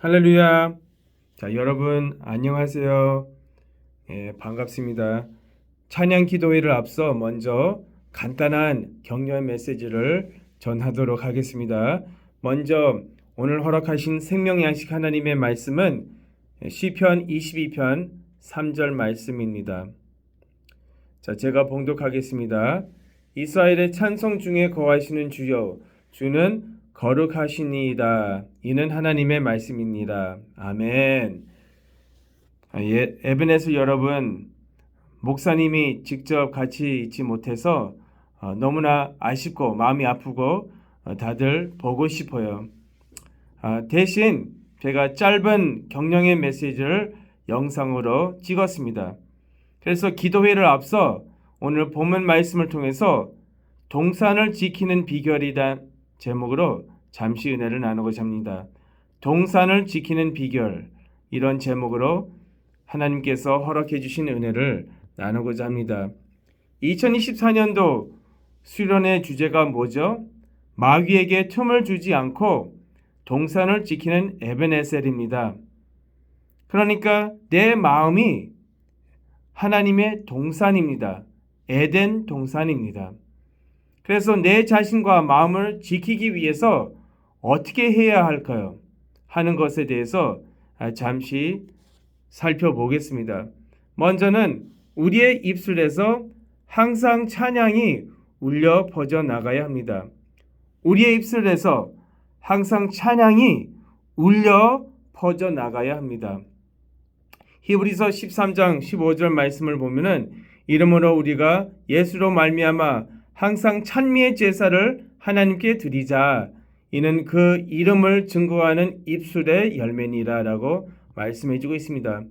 할렐루야. 자, 여러분 안녕하세요. 반갑습니다. 찬양 기도회를 앞서 먼저 간단한 격려의 메시지를 전하도록 하겠습니다. 먼저 오늘 허락하신 생명 양식 하나님의 말씀은 시편 22편 3절 말씀입니다. 자, 제가 봉독하겠습니다. 이스라엘의 찬송 중에 거하시는 주여, 주는 거룩하시니이다. 이는 하나님의 말씀입니다. 아멘. 에베네zer 여러분, 목사님이 직접 같이 있지 못해서 너무나 아쉽고 마음이 아프고 다들 보고 싶어요. 대신 제가 짧은 격려의 메시지를 영상으로 찍었습니다. 그래서 기도회를 앞서 오늘 본문 말씀을 통해서 동산을 지키는 비결이란 제목으로 잠시 은혜를 나누고자 합니다. 동산을 지키는 비결, 이런 제목으로 하나님께서 허락해 주신 은혜를 나누고자 합니다. 2024년도 수련의 주제가 뭐죠? 마귀에게 틈을 주지 않고 동산을 지키는 에베네셀입니다. 그러니까 내 마음이 하나님의 동산입니다. 에덴 동산입니다. 그래서 내 자신과 마음을 지키기 위해서 어떻게 해야 할까요? 하는 것에 대해서 잠시 살펴보겠습니다. 먼저는 우리의 입술에서 항상 찬양이 울려 퍼져 나가야 합니다. 우리의 입술에서 항상 찬양이 울려 퍼져 나가야 합니다. 히브리서 13장 15절 말씀을 보면은 이러므로 우리가 예수로 말미암아 항상 찬미의 제사를 하나님께 드리자. 이는 그 이름을 증거하는 입술의 열매니라라고 말씀해주고 있습니다.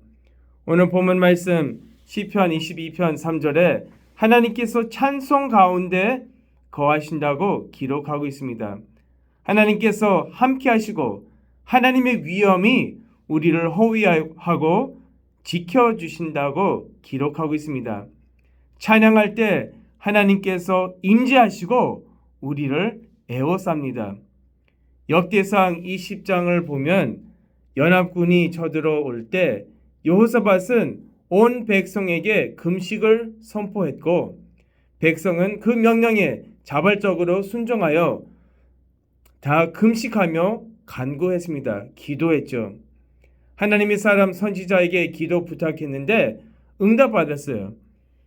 오늘 본문 말씀 시편 22편 3절에 하나님께서 찬송 가운데 거하신다고 기록하고 있습니다. 하나님께서 함께 하시고 하나님의 위엄이 우리를 호위하고 지켜주신다고 기록하고 있습니다. 찬양할 때 하나님께서 임재하시고 우리를 에워쌉니다. 역대상 20장을 보면 연합군이 쳐들어올 때 여호사밧은 온 백성에게 금식을 선포했고 백성은 그 명령에 자발적으로 순종하여 다 금식하며 간구했습니다. 기도했죠. 하나님의 사람 선지자에게 기도 부탁했는데 응답받았어요.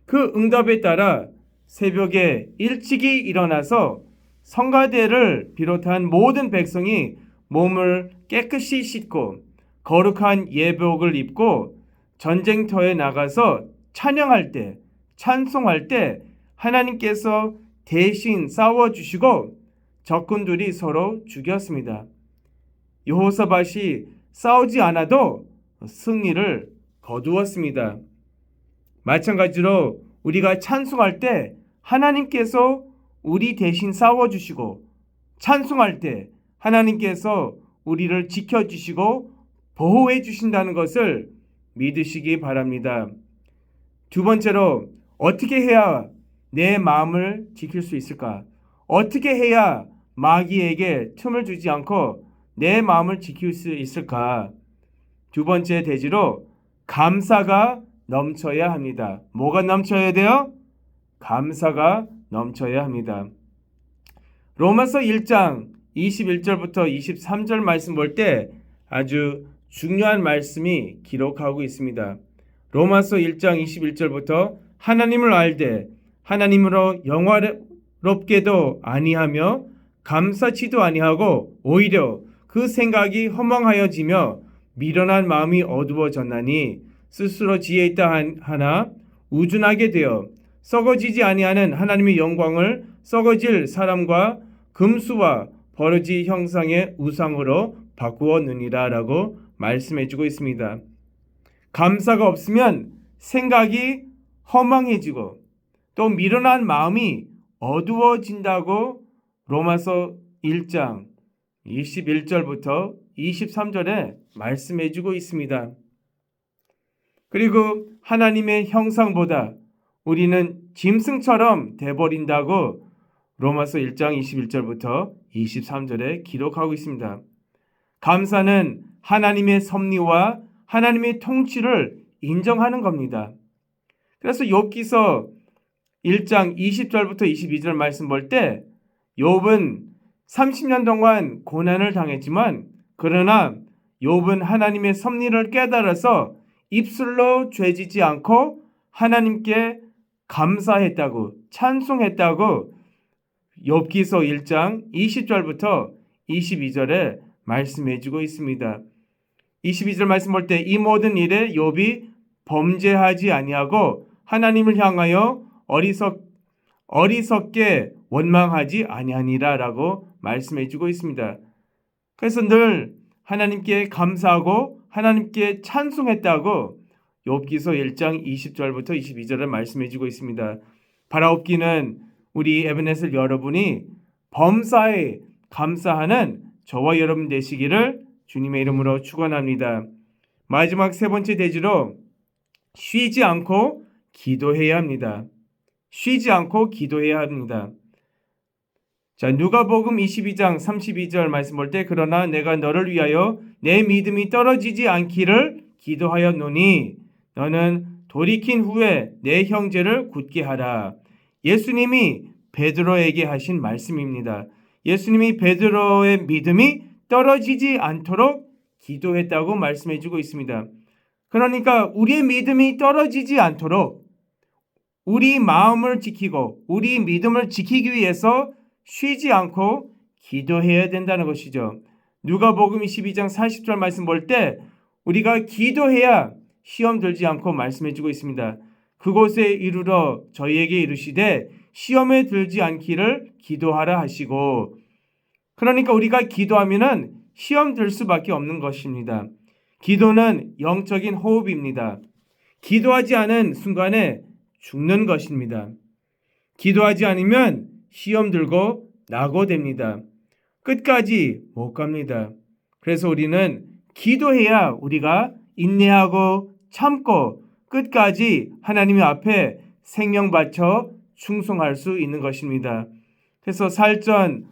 그 응답에 따라 새벽에 일찍이 일어나서 성가대를 비롯한 모든 백성이 몸을 깨끗이 씻고 거룩한 예복을 입고 전쟁터에 나가서 찬양할 때, 찬송할 때 하나님께서 대신 싸워주시고 적군들이 서로 죽였습니다. 여호사밧이 싸우지 않아도 승리를 거두었습니다. 마찬가지로 우리가 찬송할 때 하나님께서 우리 대신 싸워주시고 찬송할 때 하나님께서 우리를 지켜주시고 보호해 주신다는 것을 믿으시기 바랍니다. 두 번째로 어떻게 해야 내 마음을 지킬 수 있을까? 어떻게 해야 마귀에게 틈을 주지 않고 내 마음을 지킬 수 있을까? 두 번째 대지로 감사가 넘쳐야 합니다. 뭐가 넘쳐야 돼요? 감사가 넘쳐야 합니다. 로마서 1장 21절부터 23절 말씀 볼 때 아주 중요한 말씀이 기록하고 있습니다. 로마서 1장 21절부터 하나님을 알되 하나님으로 영화롭게도 아니하며 감사치도 아니하고 오히려 그 생각이 허망하여지며 미련한 마음이 어두워졌나니 스스로 지혜 있다 하나 우둔하게 되어 썩어지지 아니하는 하나님의 영광을 썩어질 사람과 금수와 버러지 형상의 우상으로 바꾸었느니라 라고 말씀해주고 있습니다. 감사가 없으면 생각이 허망해지고 또 미련한 마음이 어두워진다고 로마서 1장 21절부터 23절에 말씀해주고 있습니다. 그리고 하나님의 형상보다 우리는 짐승처럼 돼버린다고 로마서 1장 21절부터 23절에 기록하고 있습니다. 감사는 하나님의 섭리와 하나님의 통치를 인정하는 겁니다. 그래서 욥기서 1장 20절부터 22절 말씀 볼 때 욥은 30년 동안 고난을 당했지만 그러나 욥은 하나님의 섭리를 깨달아서 입술로 죄지지 않고 하나님께 감사했다고 찬송했다고 욥기서 1장 20절부터 22절에 말씀해주고 있습니다. 22절 말씀 볼 때 이 모든 일에 욥이 범죄하지 아니하고 하나님을 향하여 어리석게 원망하지 아니하니라라고 말씀해주고 있습니다. 그래서 늘 하나님께 감사하고 하나님께 찬송했다고 욥기서 1장 20절부터 22절을 말씀해주고 있습니다. 바라옵기는 우리 에베네셀 여러분이 범사에 감사하는 저와 여러분 되시기를 주님의 이름으로 축원합니다. 마지막 세 번째 대지로 쉬지 않고 기도해야 합니다. 쉬지 않고 기도해야 합니다. 자, 누가복음 22장 32절 말씀 볼 때 그러나 내가 너를 위하여 내 믿음이 떨어지지 않기를 기도하였노니 너는 돌이킨 후에 내 형제를 굳게 하라. 예수님이 베드로에게 하신 말씀입니다. 예수님이 베드로의 믿음이 떨어지지 않도록 기도했다고 말씀해주고 있습니다. 그러니까 우리의 믿음이 떨어지지 않도록 우리 마음을 지키고 우리 믿음을 지키기 위해서 쉬지 않고 기도해야 된다는 것이죠. 누가복음 22장 40절 말씀 볼 때 우리가 기도해야 시험 들지 않고 말씀해주고 있습니다. 그곳에 이르러 저희에게 이르시되 시험에 들지 않기를 기도하라 하시고, 그러니까 우리가 기도하면은 시험 들 수밖에 없는 것입니다. 기도는 영적인 호흡입니다. 기도하지 않은 순간에 죽는 것입니다. 기도하지 않으면 시험 들고 낙오됩니다. 끝까지 못 갑니다. 그래서 우리는 기도해야 우리가 인내하고 참고 끝까지 하나님 앞에 생명 바쳐 충성할 수 있는 것입니다. 그래서 살전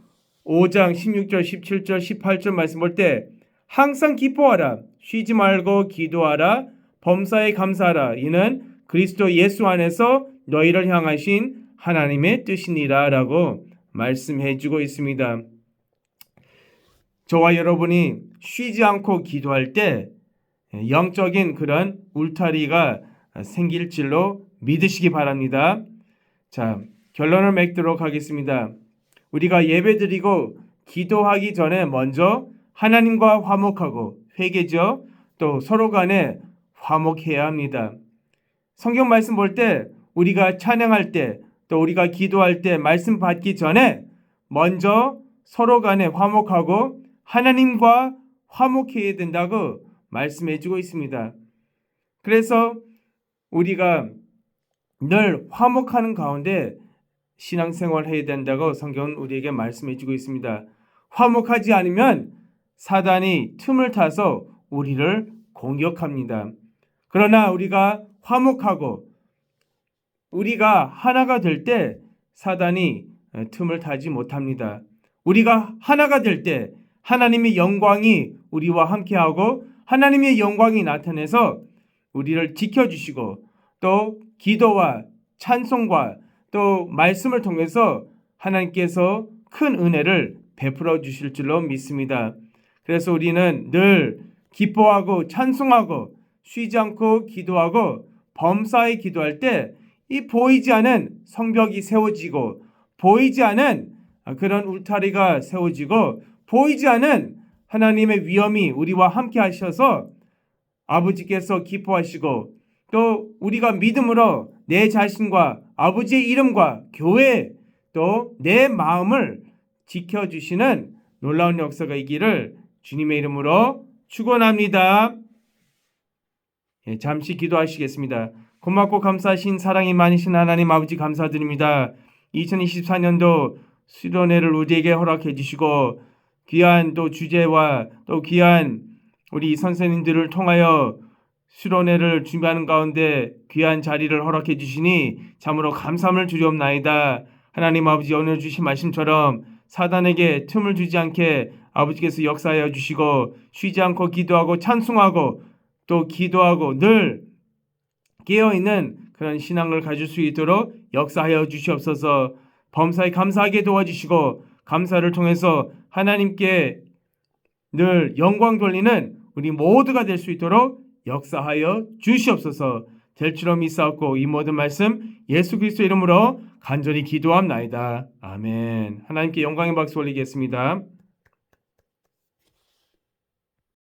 5장 16절, 17절, 18절 말씀 볼 때 항상 기뻐하라, 쉬지 말고 기도하라, 범사에 감사하라. 이는 그리스도 예수 안에서 너희를 향하신 하나님의 뜻이니라 라고 말씀해 주고 있습니다. 저와 여러분이 쉬지 않고 기도할 때 영적인 그런 울타리가 생길 줄로 믿으시기 바랍니다. 자, 결론을 맺도록 하겠습니다. 우리가 예배드리고 기도하기 전에 먼저 하나님과 화목하고 회개죠. 또 서로 간에 화목해야 합니다. 성경 말씀 볼 때 우리가 찬양할 때 또 우리가 기도할 때 말씀 받기 전에 먼저 서로 간에 화목하고 하나님과 화목해야 된다고 말씀해 주고 있습니다. 그래서 우리가 늘 화목하는 가운데 신앙생활을 해야 된다고 성경은 우리에게 말씀해 주고 있습니다. 화목하지 않으면 사단이 틈을 타서 우리를 공격합니다. 그러나 우리가 화목하고 우리가 하나가 될 때 사단이 틈을 타지 못합니다. 우리가 하나가 될 때 하나님의 영광이 우리와 함께하고 하나님의 영광이 나타내서 우리를 지켜주시고 또 기도와 찬송과 또 말씀을 통해서 하나님께서 큰 은혜를 베풀어 주실 줄로 믿습니다. 그래서 우리는 늘 기뻐하고 찬송하고 쉬지 않고 기도하고 범사에 기도할 때 이 보이지 않은 성벽이 세워지고 보이지 않은 그런 울타리가 세워지고 보이지 않은 하나님의 위엄이 우리와 함께 하셔서 아버지께서 기뻐하시고 또 우리가 믿음으로 내 자신과 아버지의 이름과 교회 또 내 마음을 지켜주시는 놀라운 역사가 있기를 주님의 이름으로 축원합니다. 잠시 기도하시겠습니다. 고맙고 감사하신 사랑이 많으신 하나님 아버지 감사드립니다. 2024년도 수련회를 우리에게 허락해 주시고 귀한 또 주제와 또 귀한 우리 선생님들을 통하여 수련회를 준비하는 가운데 귀한 자리를 허락해 주시니 참으로 감사함을 주옵나이다. 하나님 아버지 오늘 주신 말씀처럼 사단에게 틈을 주지 않게 아버지께서 역사하여 주시고 쉬지 않고 기도하고 찬송하고 또 기도하고 늘 깨어있는 그런 신앙을 가질 수 있도록 역사하여 주시옵소서. 범사에 감사하게 도와주시고 감사를 통해서 하나님께 늘 영광 돌리는 우리 모두가 될 수 있도록 역사하여 주시옵소서. 될 줄로 믿사옵고 이 모든 말씀 예수 그리스도 이름으로 간절히 기도함나이다. 아멘. 하나님께 영광의 박수 올리겠습니다.